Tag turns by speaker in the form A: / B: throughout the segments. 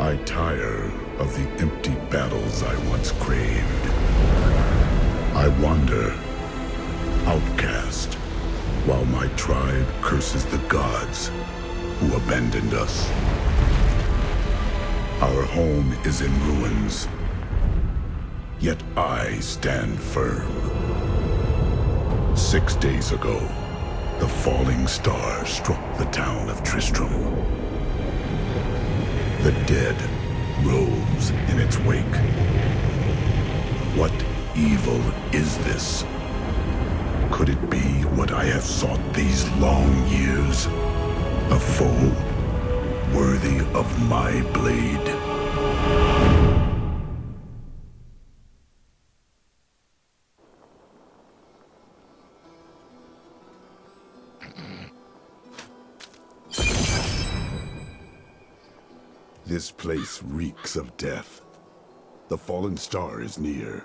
A: I tire of the empty battles I once craved. I wander, outcast, while my tribe curses the gods who abandoned us. Our home is in ruins, yet I stand firm. 6 days ago, the falling star struck the town of Tristram. The dead rose in its wake. What evil is this? Could it be what I have sought these long years? A foe worthy of my blade? This place reeks of death. The fallen star is near.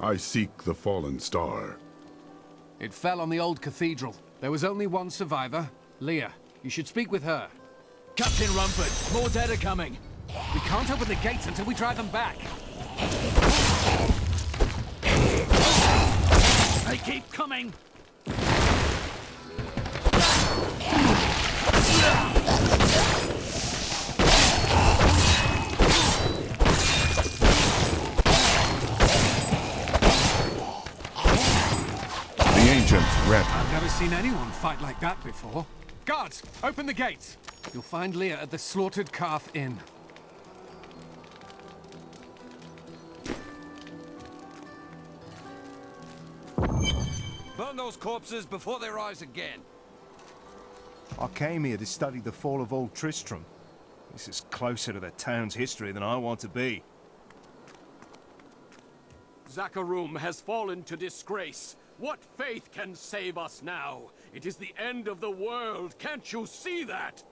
A: I seek the fallen star.
B: It fell on the old cathedral. There was only one survivor, Leah. You should speak with her.
C: Captain Rumford, more dead are coming.
B: We can't open the gates until we drive them back.
C: They keep coming!
B: I've never seen anyone fight like that before. Guards, open the gates. You'll find Leah at the Slaughtered Calf Inn.
D: Burn those corpses before they rise again.
E: I came here to study the fall of old Tristram. This is closer to the town's history than I want to be.
F: Zakharum has fallen to disgrace. What faith can save us now? It is the end of the world. Can't you see that?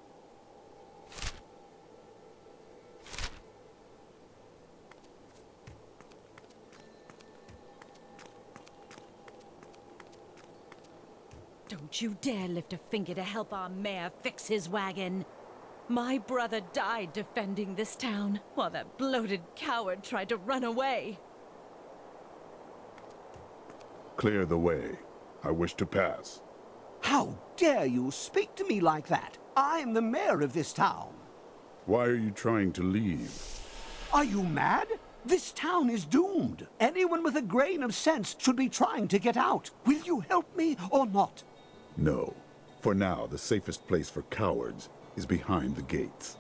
G: Don't you dare lift a finger to help our mayor fix his wagon. My brother died defending this town, while that bloated coward tried to run away.
A: Clear the way. I wish to pass.
H: How dare you speak to me like that? I'm the mayor of this town.
A: Why are you trying to leave?
H: Are you mad? This town is doomed. Anyone with a grain of sense should be trying to get out. Will you help me or not?
A: No. For now, the safest place for cowards is behind the gates.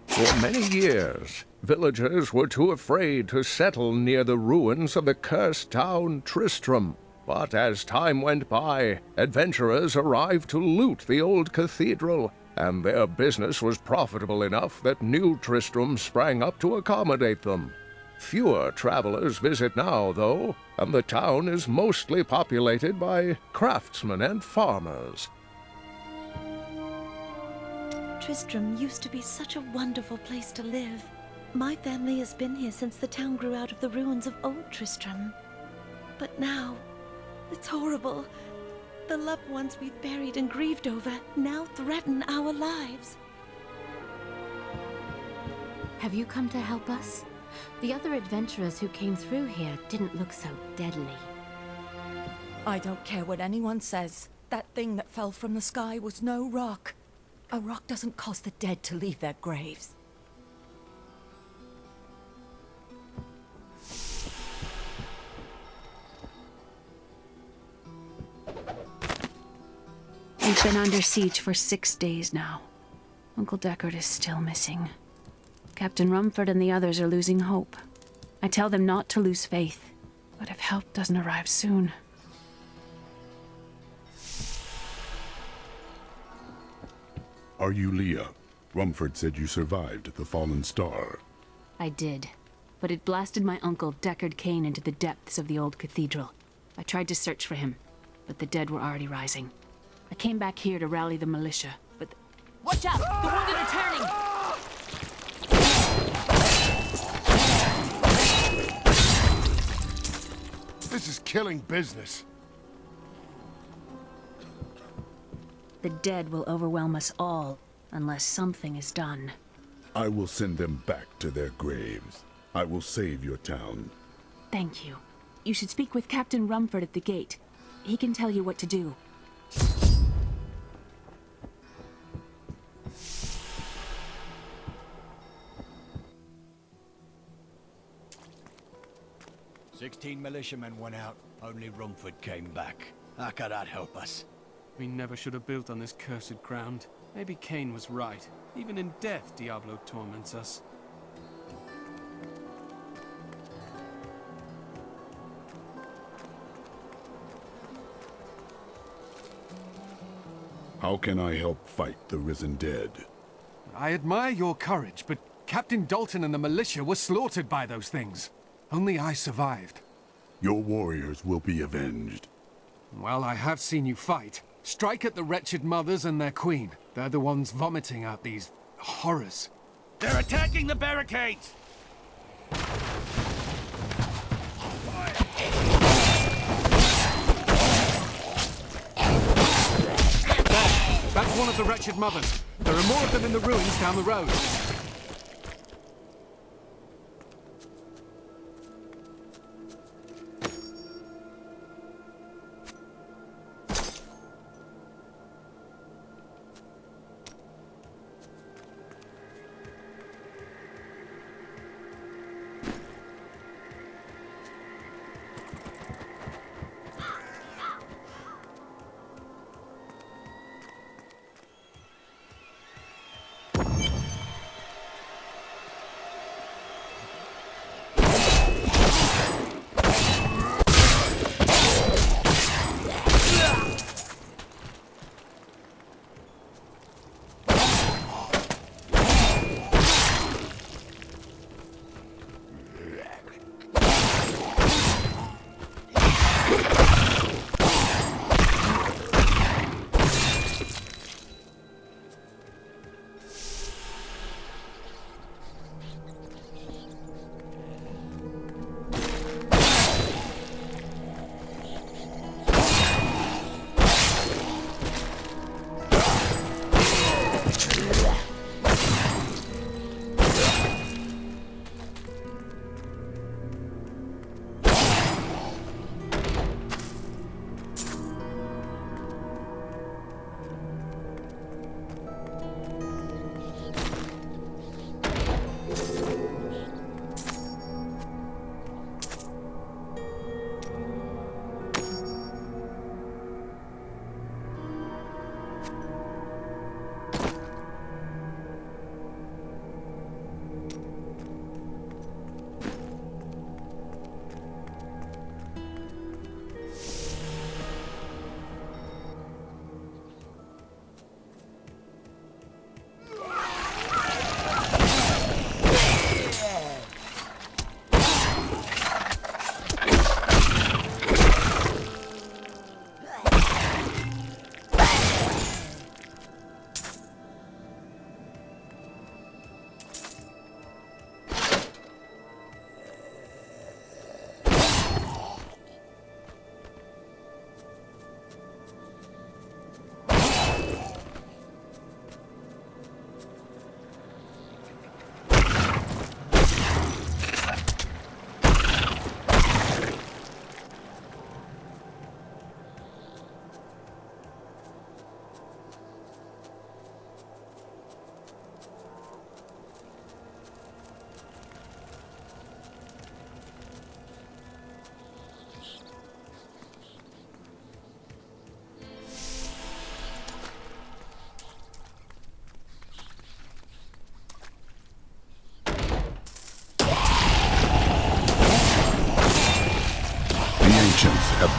I: For many years, villagers were too afraid to settle near the ruins of the cursed town Tristram. But as time went by, adventurers arrived to loot the old cathedral, and their business was profitable enough that new Tristram sprang up to accommodate them. Fewer travelers visit now, though, and the town is mostly populated by craftsmen and farmers.
G: Tristram used to be such a wonderful place to live. My family has been here since the town grew out of the ruins of old Tristram. But now, it's horrible. The loved ones we've buried and grieved over now threaten our lives.
J: Have you come to help us? The other adventurers who came through here didn't look so deadly.
K: I don't care what anyone says. That thing that fell from the sky was no rock. A rock doesn't cause the dead to leave their graves.
L: We've been under siege for 6 days now. Uncle Deckard is still missing. Captain Rumford and the others are losing hope. I tell them not to lose faith, but if help doesn't arrive soon...
A: Are you Leah? Rumford said you survived the fallen star.
L: I did, but it blasted my uncle Deckard Cain into the depths of the old cathedral. I tried to search for him, but the dead were already rising. I came back here to rally the militia, but...
J: Watch out! The wounded are turning!
M: This is killing business.
L: The dead will overwhelm us all, unless something is done.
A: I will send them back to their graves. I will save your town.
L: Thank you. You should speak with Captain Rumford at the gate. He can tell you what to do.
C: "16 militiamen went out. Only Rumford came back. How could that help us?
B: We never should have built on this cursed ground. Maybe Cain was right. Even in death, Diablo torments us.
A: How can I help fight the risen dead?
B: I admire your courage, but Captain Dalton and the militia were slaughtered by those things. Only I survived.
A: Your warriors will be avenged.
B: Well, I have seen you fight. Strike at the wretched mothers and their queen. They're the ones vomiting out these horrors.
D: They're attacking the barricades!
B: That's one of the wretched mothers. There are more of them in the ruins down the road.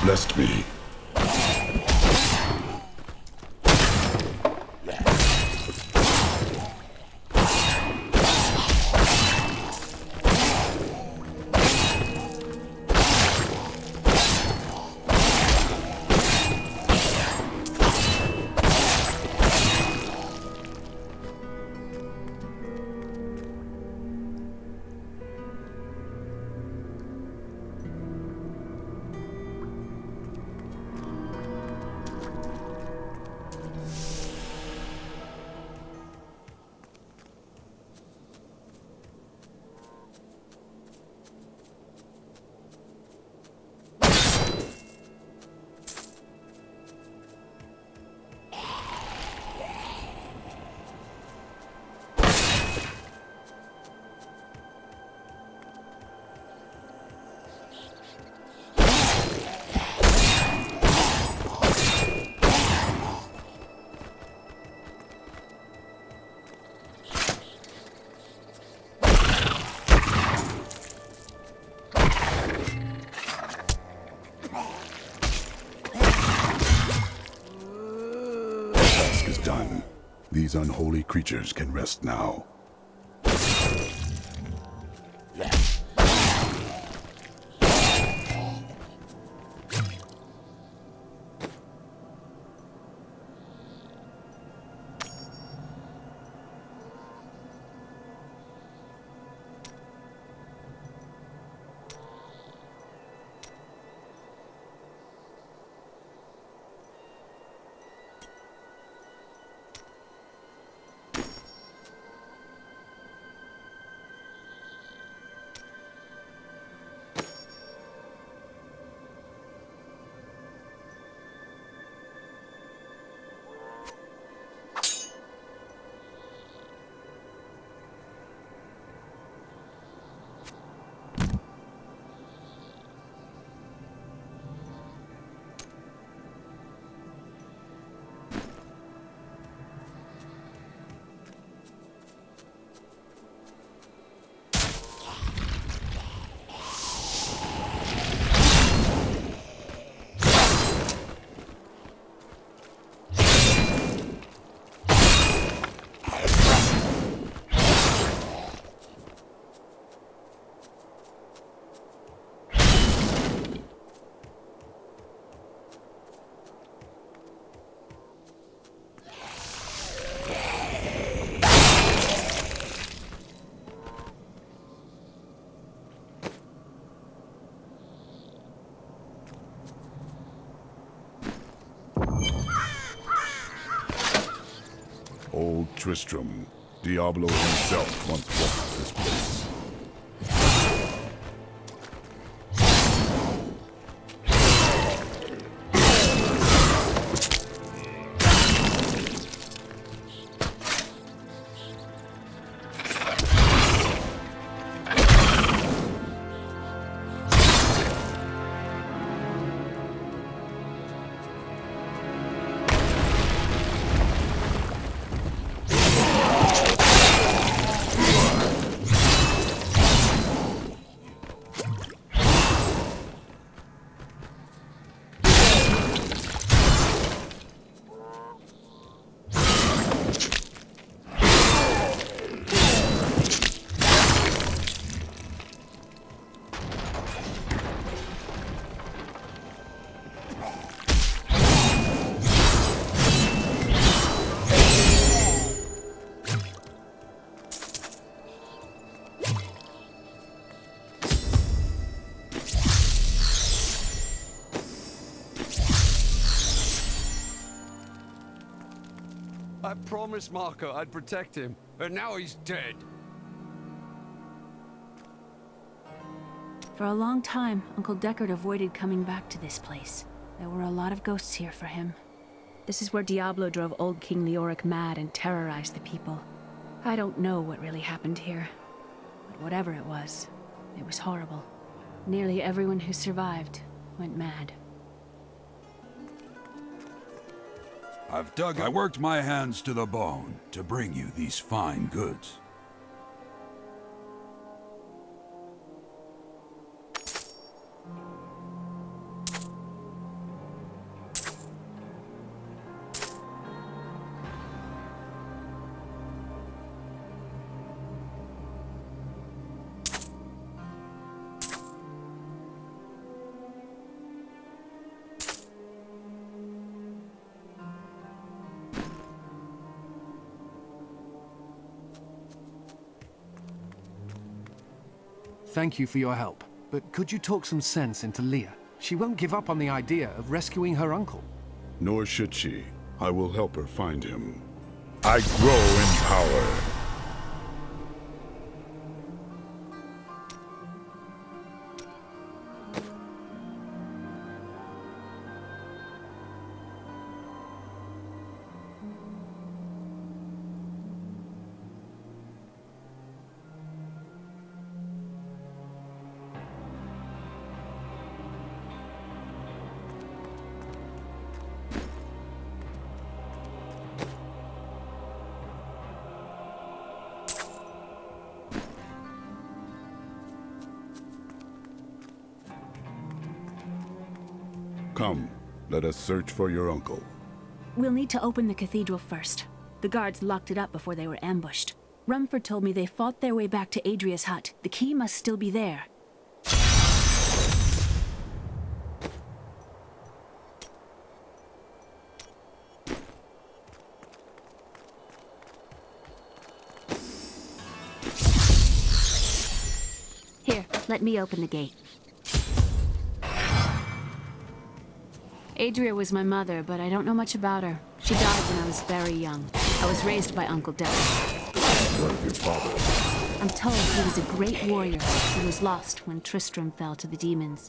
A: blessed me. Done. These unholy creatures can rest now. Old Tristram, Diablo himself once walked this place.
F: I promised Marco I'd protect him, and now he's dead.
L: For a long time, Uncle Deckard avoided coming back to this place. There were a lot of ghosts here for him. This is where Diablo drove old King Leoric mad and terrorized the people. I don't know what really happened here, but whatever it was horrible. Nearly everyone who survived went mad.
N: I worked my hands to the bone to bring you these fine goods.
B: Thank you for your help. But could you talk some sense into Leah? She won't give up on the idea of rescuing her uncle.
A: Nor should she. I will help her find him. I grow in power. Come, let us search for your uncle.
L: We'll need to open the cathedral first. The guards locked it up before they were ambushed. Rumford told me they fought their way back to Adria's hut. The key must still be there. Here, let me open the gate. Adria was my mother, but I don't know much about her. She died when I was very young. I was raised by Uncle Deckard.
A: What of your father?
L: I'm told he was a great warrior who was lost when Tristram fell to the demons.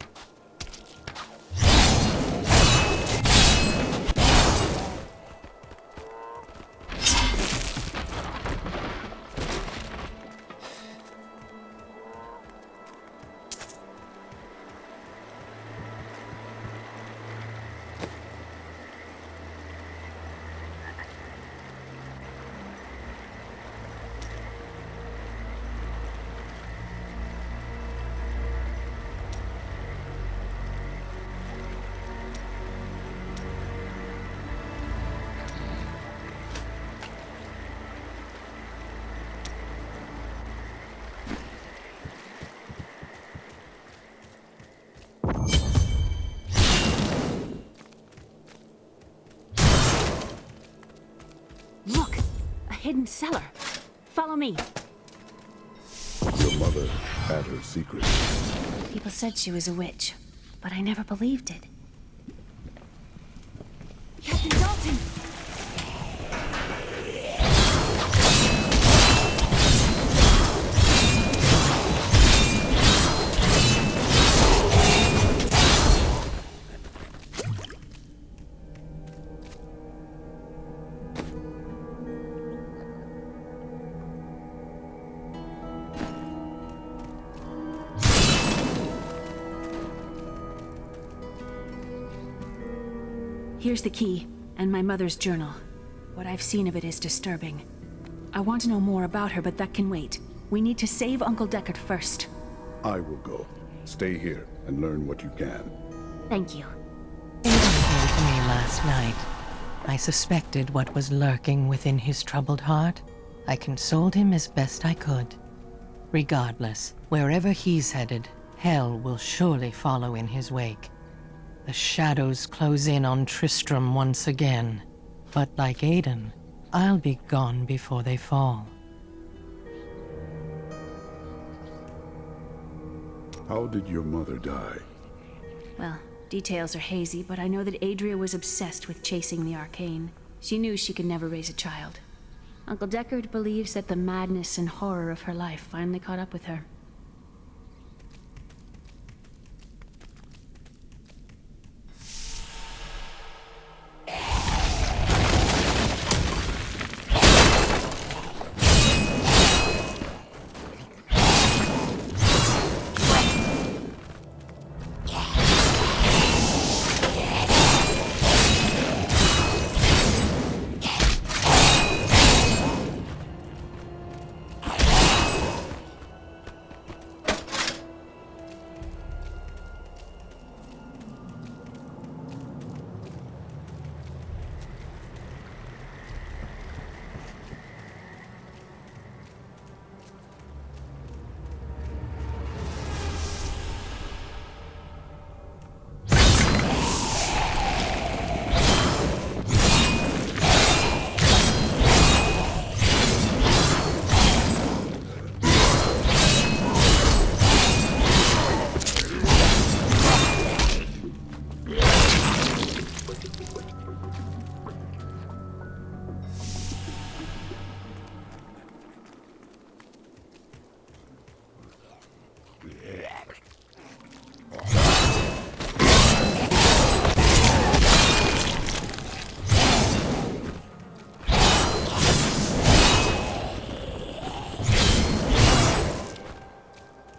L: Look! A hidden cellar. Follow me.
A: Your mother had her secret.
L: People said she was a witch, but I never believed it. Captain Dalton! Here's the key, and my mother's journal. What I've seen of it is disturbing. I want to know more about her, but that can wait. We need to save Uncle Deckard first.
A: I will go. Stay here and learn what you can.
L: Thank you.
O: Aiden came to me last night. I suspected what was lurking within his troubled heart. I consoled him as best I could. Regardless, wherever he's headed, hell will surely follow in his wake. The shadows close in on Tristram once again. But like Aiden, I'll be gone before they fall.
A: How did your mother die?
L: Well, details are hazy, but I know that Adria was obsessed with chasing the arcane. She knew she could never raise a child. Uncle Deckard believes that the madness and horror of her life finally caught up with her.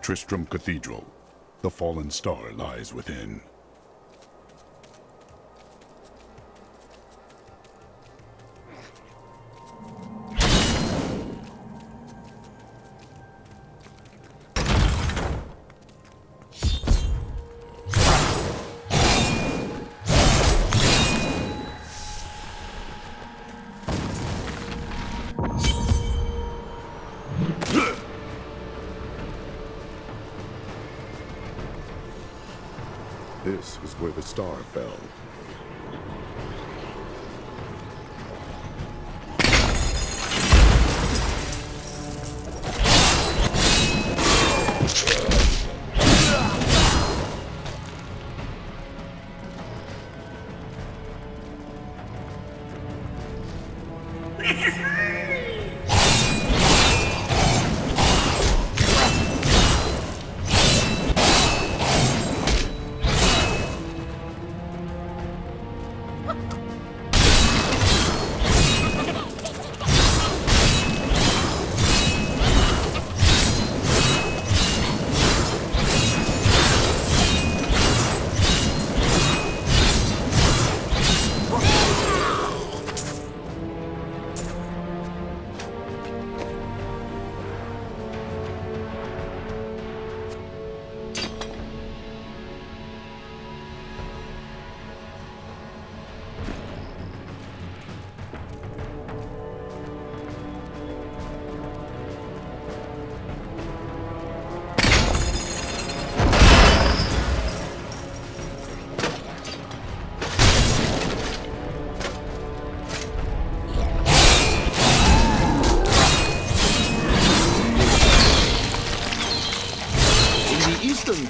A: Tristram Cathedral. The fallen star lies within. This is where the star fell.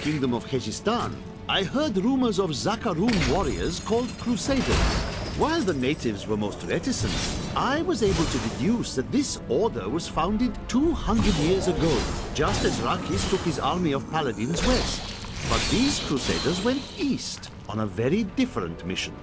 P: Kingdom of Khejistan, I heard rumors of Zakarum warriors called Crusaders. While the natives were most reticent, I was able to deduce that this order was founded 200 years ago, just as Rakis took his army of paladins west. But these Crusaders went east on a very different mission.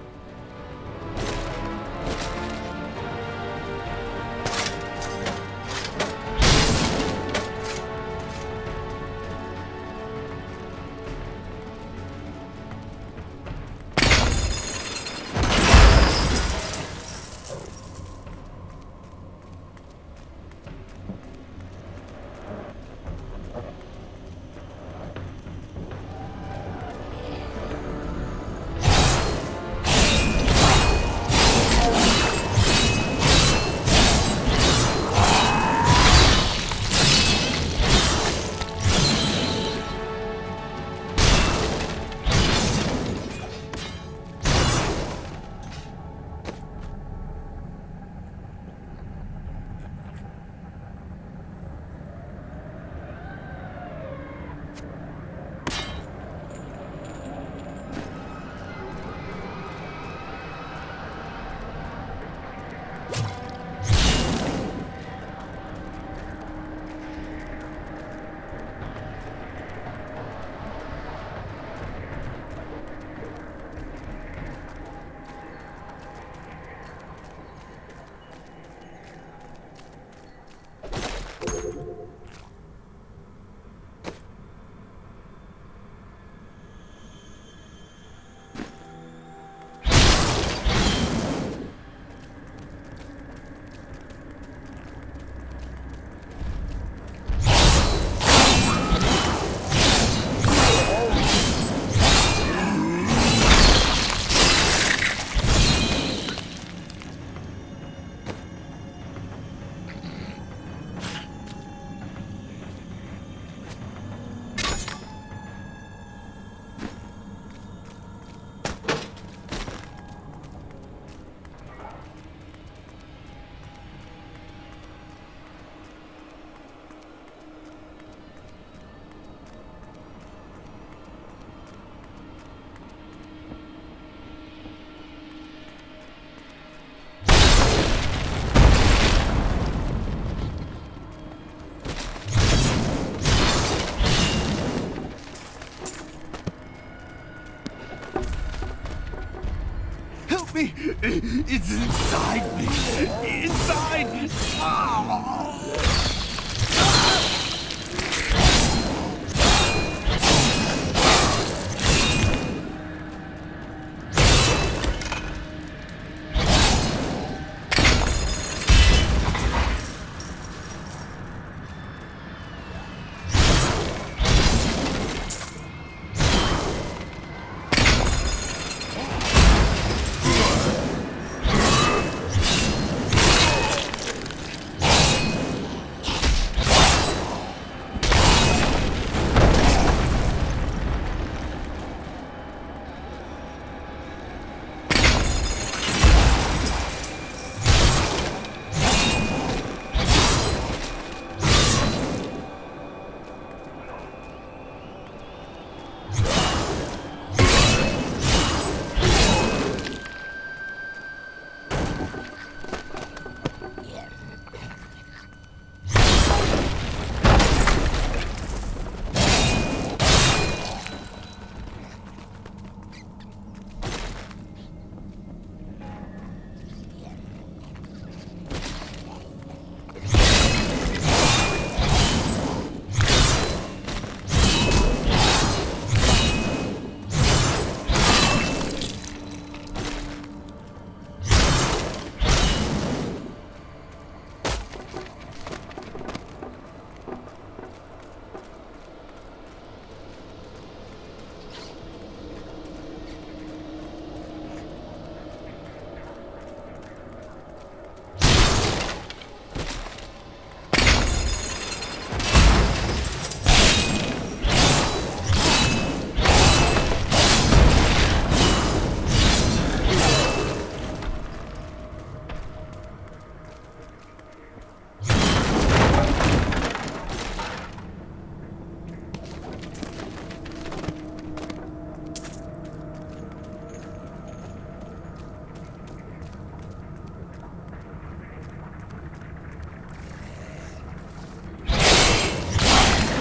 H: me! It's inside me! Inside!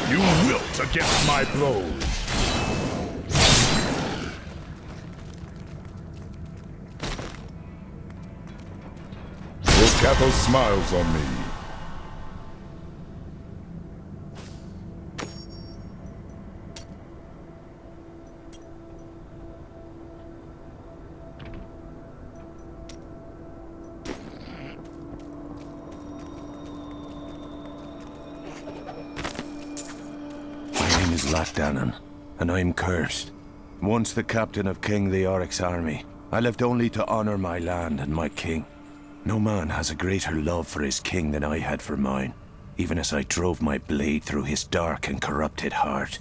A: You wilt against my blows. Cattle smiles on me.
Q: My name is Latdanan, and I am cursed. Once the captain of King Leoric's army, I lived only to honor my land and my king. No man has a greater love for his king than I had for mine, even as I drove my blade through his dark and corrupted heart.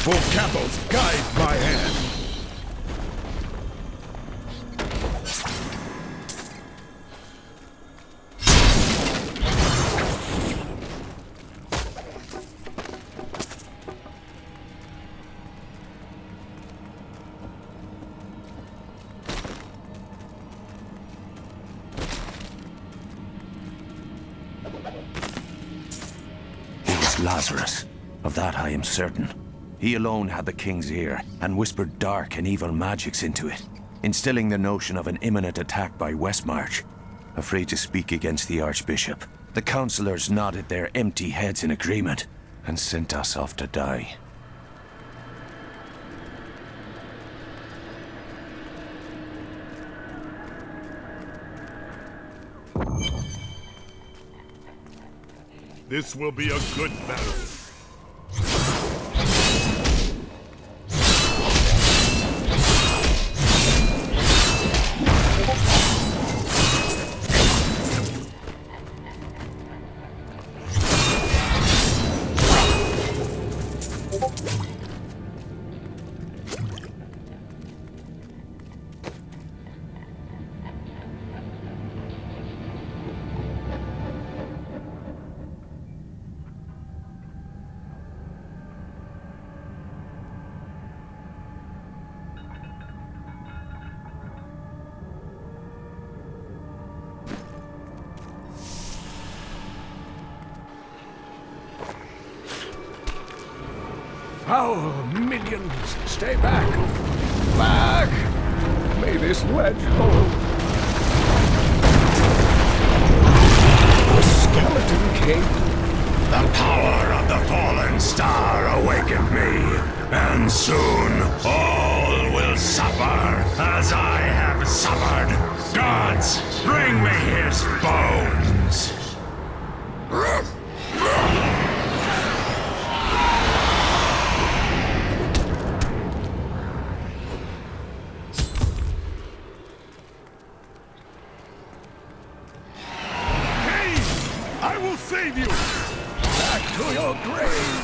A: Full capels guide my hand.
Q: It was Lazarus. Of that I am certain. He alone had the king's ear, and whispered dark and evil magics into it, instilling the notion of an imminent attack by Westmarch. Afraid to speak against the Archbishop, the councillors nodded their empty heads in agreement, and sent us off to die.
A: This will be a good battle.
I: Foul minions, stay back! Back! May this wedge hold. The skeleton king.
A: The power of the fallen star awakened me, and soon all will suffer as I have suffered. Gods, bring me his bones!
I: I will save you! back to your graves!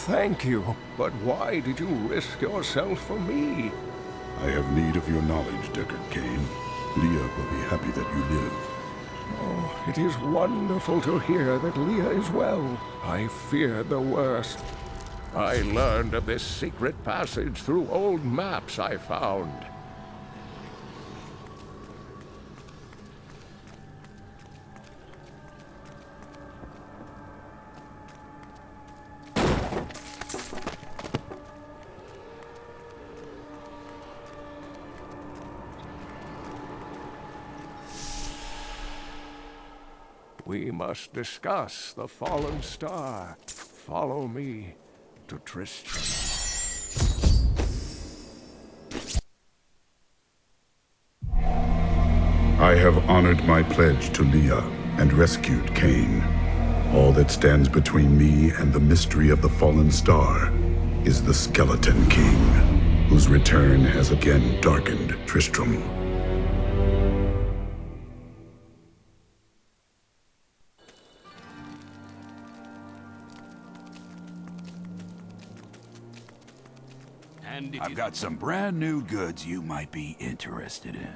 I: Thank you, but why did you risk yourself for me?
A: I have need of your knowledge, Deckard Cain. Leah will be happy that you live.
I: Oh, it is wonderful to hear that Leah is well. I feared the worst. I learned of this secret passage through old maps I found. We must discuss the fallen star. Follow me to Tristram.
A: I have honored my pledge to Leah and rescued Cain. All that stands between me and the mystery of the fallen star is the Skeleton King, whose return has again darkened Tristram.
N: I've got some brand new goods you might be interested in.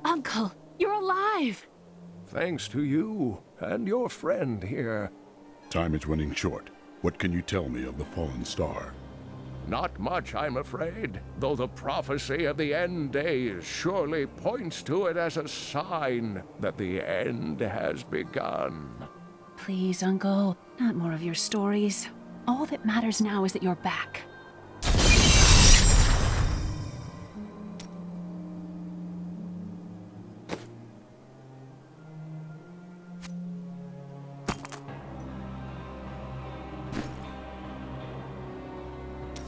L: Uncle, you're alive!
I: Thanks to you and your friend here.
A: Time is running short. What can you tell me of the fallen star?
I: Not much, I'm afraid, though the prophecy of the end days surely points to it as a sign that the end has begun.
L: Please, Uncle, not more of your stories. All that matters now is that you're back.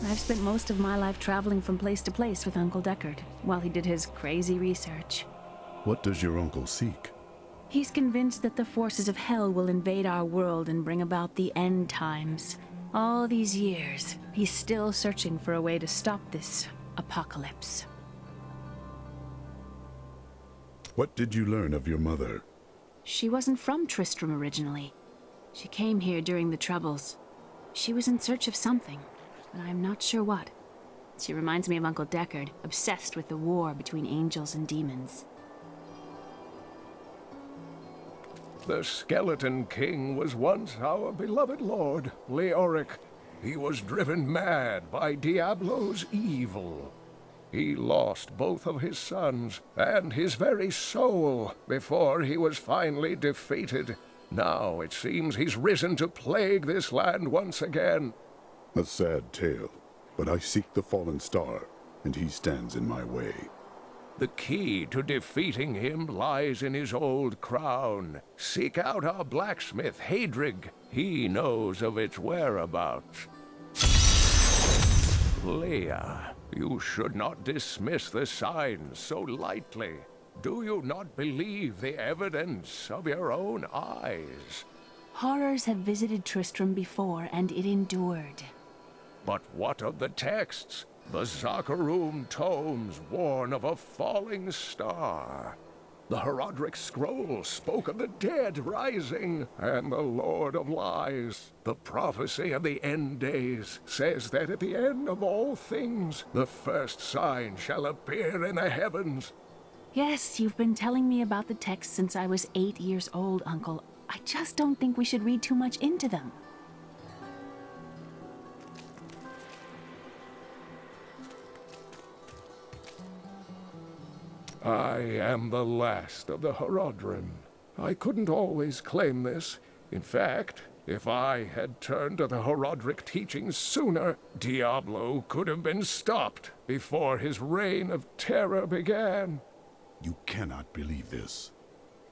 L: I've spent most of my life traveling from place to place with Uncle Deckard, while he did his crazy research.
A: What does your uncle seek?
L: He's convinced that the forces of hell will invade our world and bring about the end times. All these years, he's still searching for a way to stop this apocalypse.
A: What did you learn of your mother?
L: She wasn't from Tristram originally. She came here during the Troubles. She was in search of something, but I'm not sure what. She reminds me of Uncle Deckard, obsessed with the war between angels and demons.
I: The Skeleton King was once our beloved lord, Leoric. He was driven mad by Diablo's evil. He lost both of his sons and his very soul before he was finally defeated. Now it seems he's risen to plague this land once again.
A: A sad tale, but I seek the fallen star, and he stands in my way.
I: The key to defeating him lies in his old crown. Seek out our blacksmith, Hadrig. He knows of its whereabouts. Leah, You should not dismiss the signs so lightly. Do you not believe the evidence of your own eyes?
L: Horrors have visited Tristram before, and it endured.
I: But what of the texts? The Zakharum tomes warn of a falling star. The Herodric scroll spoke of the dead rising, and the Lord of Lies, the prophecy of the end days, says that at the end of all things, the first sign shall appear in the heavens.
L: Yes, you've been telling me about the texts since I was 8 years old, Uncle. I just don't think we should read too much into them.
I: I am the last of the Herodrim. I couldn't always claim this. In fact, if I had turned to the Herodric teachings sooner, Diablo could have been stopped before his reign of terror began.
A: You cannot believe this.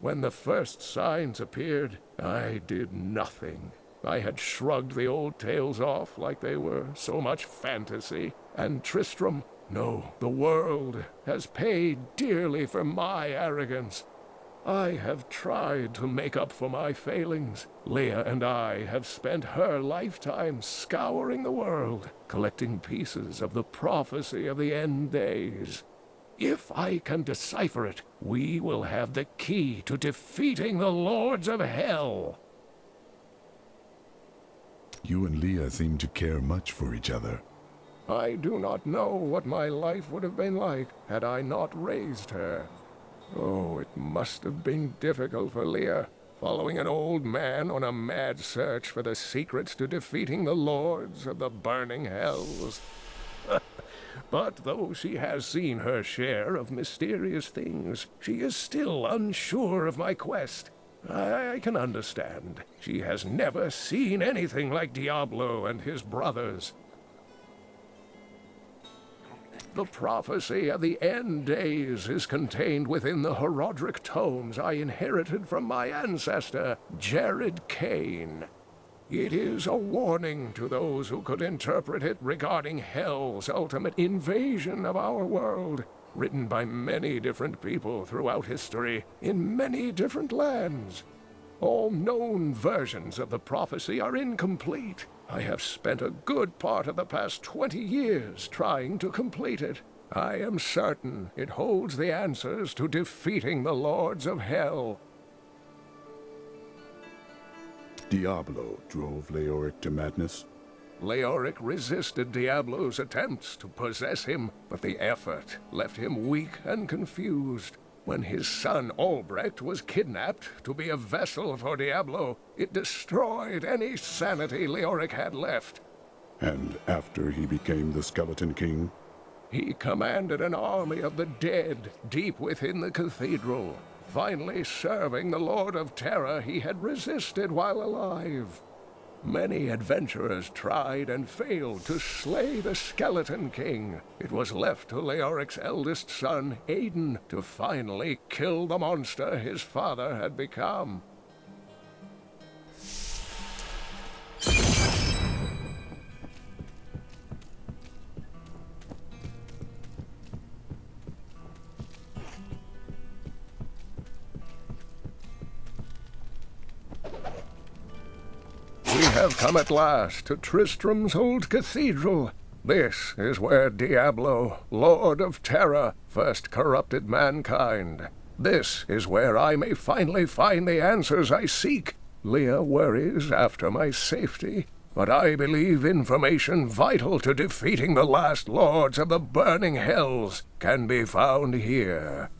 I: When the first signs appeared, I did nothing. I had shrugged the old tales off like they were so much fantasy, and Tristram, no, the world has paid dearly for my arrogance. I have tried to make up for my failings. Leah and I have spent her lifetime scouring the world, collecting pieces of the prophecy of the end days. If I can decipher it, we will have the key to defeating the lords of hell.
A: You and Leah seem to care much for each other.
I: I do not know what my life would have been like had I not raised her. Oh, it must have been difficult for Leah, following an old man on a mad search for the secrets to defeating the lords of the burning hells. But though she has seen her share of mysterious things, she is still unsure of my quest. I can understand. She has never seen anything like Diablo and his brothers. The prophecy of the end days is contained within the Herodric tomes I inherited from my ancestor, Jared Kane. It is a warning to those who could interpret it regarding Hell's ultimate invasion of our world, written by many different people throughout history, in many different lands. All known versions of the prophecy are incomplete. I have spent a good part of the past 20 years trying to complete it. I am certain it holds the answers to defeating the lords of hell.
A: Diablo drove Leoric to madness.
I: Leoric resisted Diablo's attempts to possess him, but the effort left him weak and confused. When his son Albrecht was kidnapped to be a vessel for Diablo, it destroyed any sanity Leoric had left.
A: And after he became the Skeleton King?
I: He commanded an army of the dead deep within the cathedral, finally serving the Lord of Terror he had resisted while alive. Many adventurers tried and failed to slay the Skeleton King. It was left to Leoric's eldest son, Aiden, to finally kill the monster his father had become. We have come at last to Tristram's old cathedral. This is where Diablo, Lord of Terror, first corrupted mankind. This is where I may finally find the answers I seek. Leah worries after my safety, but I believe information vital to defeating the last lords of the burning hells can be found here.